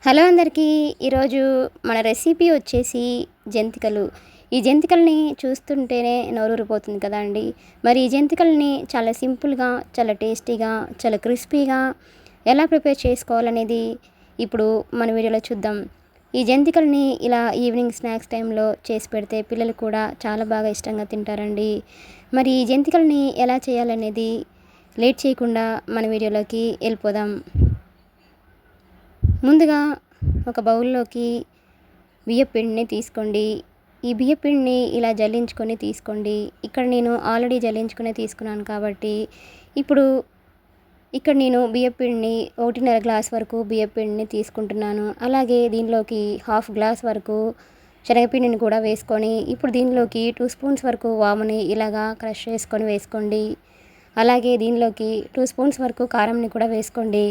Hello అందరికీ. ఈరోజు మన రెసిపీ వచ్చేసి జంతికలు. ఈ జంతికల్ని చూస్తుంటేనే నోరూరిపోతుంది కదా అండి. మరి ఈ జంతికల్ని చాలా సింపుల్గా, చాలా టేస్టీగా, చాలా క్రిస్పీగా ఎలా ప్రిపేర్ చేసుకోవాలనేది ఇప్పుడు మన వీడియోలో చూద్దాం. ఈ జంతికల్ని ఇలా ఈవినింగ్ స్నాక్స్ టైంలో చేసి పెడితే పిల్లలు కూడా చాలా బాగా ఇష్టంగా తింటారండి. మరి ఈ జంతికల్ని ఎలా చేయాలనేది లేట్ చేయకుండా మన వీడియోలోకి వెళ్ళిపోదాం. ముందుగా ఒక బౌల్లోకి బియ్యపిండిని తీసుకోండి. ఈ బియ్యపిండిని ఇలా జల్లించుకొని తీసుకోండి. ఇక్కడ నేను ఆల్రెడీ జల్లించుకునే తీసుకున్నాను కాబట్టి ఇప్పుడు ఇక్కడ నేను బియ్యపిండిని 1.5 గ్లాస్ వరకు బియ్యపిండిని తీసుకుంటున్నాను. అలాగే దీనిలోకి 1/2 గ్లాస్ వరకు శనగపిండిని కూడా వేసుకొని ఇప్పుడు దీనిలోకి 2 స్పూన్స్ వరకు వాముని ఇలాగా క్రష్ చేసుకొని వేసుకోండి. అలాగే దీనిలోకి 2 స్పూన్స్ వరకు కారంని కూడా వేసుకోండి.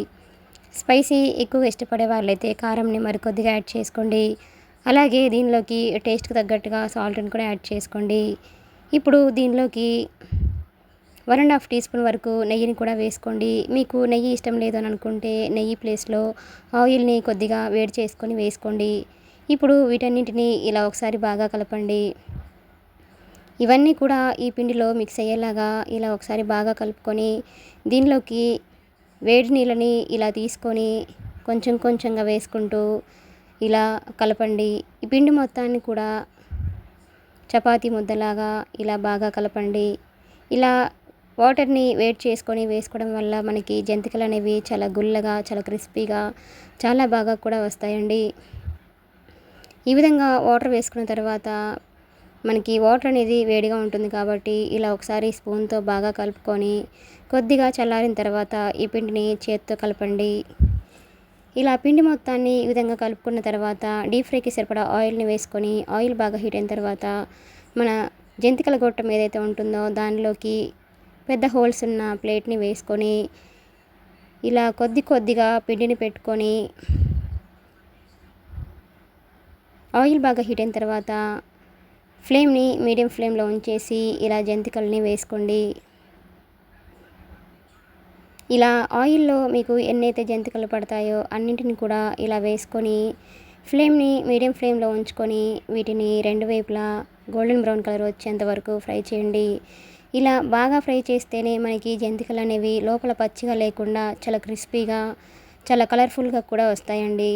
స్పైసీ ఎక్కువ ఇష్టపడే వాళ్ళైతే కారంని మరికొద్దిగా యాడ్ చేసుకోండి. అలాగే దీనిలోకి టేస్ట్కి తగ్గట్టుగా సాల్ట్ని కూడా యాడ్ చేసుకోండి. ఇప్పుడు దీనిలోకి 1.5 టీ స్పూన్ వరకు నెయ్యిని కూడా వేసుకోండి. మీకు నెయ్యి ఇష్టం లేదు అని అనుకుంటే నెయ్యి ప్లేస్లో ఆయిల్ని కొద్దిగా వేడి చేసుకొని వేసుకోండి. ఇప్పుడు వీటన్నింటినీ ఇలా ఒకసారి బాగా కలపండి. ఇవన్నీ కూడా ఈ పిండిలో మిక్స్ అయ్యేలాగా ఇలా ఒకసారి బాగా కలుపుకొని దీనిలోకి వేడి నీళ్ళని ఇలా తీసుకొని కొంచెం కొంచెంగా వేసుకుంటూ ఇలా కలపండి. ఈ పిండి మొత్తాన్ని కూడా చపాతీ ముద్దలాగా ఇలా బాగా కలపండి. ఇలా వాటర్ని వేడి చేసుకొని వేసుకోవడం వల్ల మనకి జంతికలు అనేవి చాలా గుల్లగా, చాలా క్రిస్పీగా, చాలా బాగా కూడా వస్తాయండి. ఈ విధంగా వాటర్ వేసుకున్న తర్వాత మనకి వాటర్ అనేది వేడిగా ఉంటుంది కాబట్టి ఇలా ఒకసారి స్పూన్తో బాగా కలుపుకొని కొద్దిగా చల్లారిన తర్వాత ఈ పిండిని చేత్తో కలపండి. ఇలా పిండి మొత్తాన్ని ఈ విధంగా కలుపుకున్న తర్వాత డీప్ ఫ్రైకి సరిపడా ఆయిల్ని వేసుకొని ఆయిల్ బాగా హీట్ అయిన తర్వాత మన జంతికల గొట్టం ఏదైతే ఉంటుందో దానిలోకి పెద్ద హోల్స్ ఉన్న ప్లేట్ని వేసుకొని ఇలా కొద్దిగా పిండిని పెట్టుకొని ఆయిల్ బాగా హీట్ అయిన తర్వాత ఫ్లేమ్ని మీడియం ఫ్లేమ్లో ఉంచేసి ఇలా జంతికల్ని వేసుకోండి. ఇలా ఆయిల్లో మీకు ఎన్నైతే జంతికలు పడతాయో అన్నింటిని కూడా ఇలా వేసుకొని ఫ్లేమ్ని మీడియం ఫ్లేమ్లో ఉంచుకొని వీటిని రెండు వైపులా గోల్డెన్ బ్రౌన్ కలర్ వచ్చేంత వరకు ఫ్రై చేయండి. ఇలా బాగా ఫ్రై చేస్తేనే మనకి జంతికలు అనేవి లోపల పచ్చిగా లేకుండా చాలా క్రిస్పీగా, చాలా కలర్ఫుల్గా కూడా వస్తాయండి.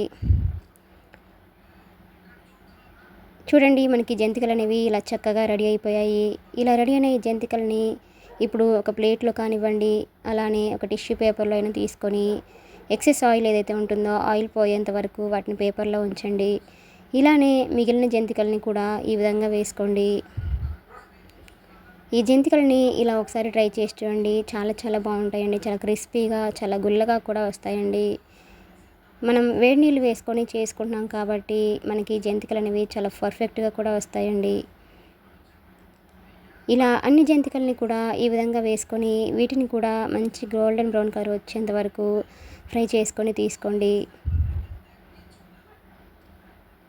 చూడండి, మనకి జంతికలు అనేవి ఇలా చక్కగా రెడీ అయిపోయాయి. ఇలా రెడీ అయిన ఈ జంతికల్ని ఇప్పుడు ఒక ప్లేట్లో కానివ్వండి, అలానే ఒక టిష్యూ పేపర్లో అయినా తీసుకొని ఎక్సెస్ ఆయిల్ ఏదైతే ఉంటుందో ఆయిల్ పోయేంత వరకు వాటిని పేపర్లో ఉంచండి. ఇలానే మిగిలిన జంతికల్ని కూడా ఈ విధంగా వేసుకోండి. ఈ జంతికల్ని ఇలా ఒకసారి ట్రై చేసి చూడండి. చాలా చాలా బాగుంటాయండి. చాలా క్రిస్పీగా, చాలా గుల్లగా కూడా వస్తాయండి. మనం వేడి నీళ్ళు వేసుకొని చేసుకుంటున్నాం కాబట్టి మనకి జంతికలు అనేవి చాలా పర్ఫెక్ట్గా కూడా వస్తాయండి. ఇలా అన్ని జంతికల్ని కూడా ఈ విధంగా వేసుకొని వీటిని కూడా మంచి గోల్డెన్ బ్రౌన్ కలర్ వచ్చేంత వరకు ఫ్రై చేసుకొని తీసుకోండి.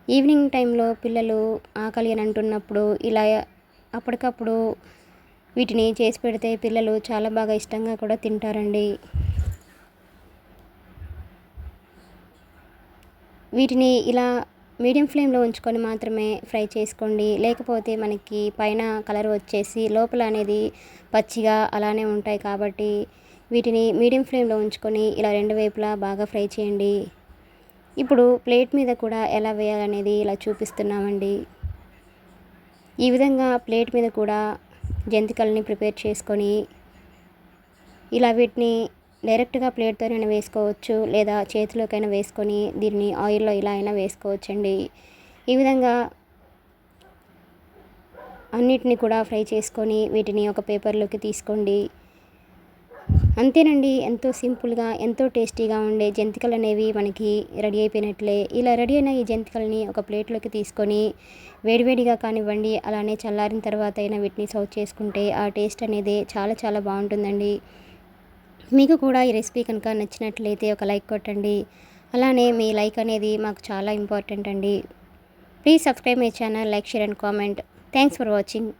ఈవినింగ్ టైంలో పిల్లలు ఆకలి అని అంటున్నప్పుడు ఇలా అప్పటికప్పుడు వీటిని చేసి పెడితే పిల్లలు చాలా బాగా ఇష్టంగా కూడా తింటారండి. వీటిని ఇలా మీడియం ఫ్లేమ్లో ఉంచుకొని మాత్రమే ఫ్రై చేసుకోండి. లేకపోతే మనకి పైన కలర్ వచ్చేసి లోపల అనేది పచ్చిగా అలానే ఉంటాయి కాబట్టి వీటిని మీడియం ఫ్లేమ్లో ఉంచుకొని ఇలా రెండు వైపులా బాగా ఫ్రై చేయండి. ఇప్పుడు ప్లేట్ మీద కూడా ఎలా వేయాలనేది ఇలా చూపిస్తున్నామండి. ఈ విధంగా ప్లేట్ మీద కూడా జంతికల్ని ప్రిపేర్ చేసుకొని ఇలా వీటిని డైరెక్ట్గా ప్లేట్తోనైనా వేసుకోవచ్చు, లేదా చేతిలోకైనా వేసుకొని దీన్ని ఆయిల్లో ఇలా అయినా వేసుకోవచ్చండి. ఈ విధంగా అన్నిటిని కూడా ఫ్రై చేసుకొని వీటిని ఒక పేపర్లోకి తీసుకోండి. అంతేనండి, ఎంతో సింపుల్గా, ఎంతో టేస్టీగా ఉండే జంతికలు అనేవి మనకి రెడీ అయిపోయినట్లే. ఇలా రెడీ అయిన ఈ జంతికల్ని ఒక ప్లేట్లోకి తీసుకొని వేడివేడిగా కానివ్వండి, అలానే చల్లారిన తర్వాత అయినా వీటిని సర్వ్ చేసుకుంటే ఆ టేస్ట్ అనేది చాలా చాలా బాగుంటుందండి. మీకు కూడా ఈ రెసిపీ కనుక నచ్చినట్లయితే ఒక లైక్ కొట్టండి. అలానే మీ లైక్ అనేది మాకు చాలా ఇంపార్టెంట్ అండి. Please subscribe my channel, like, share and comment. Thanks for watching.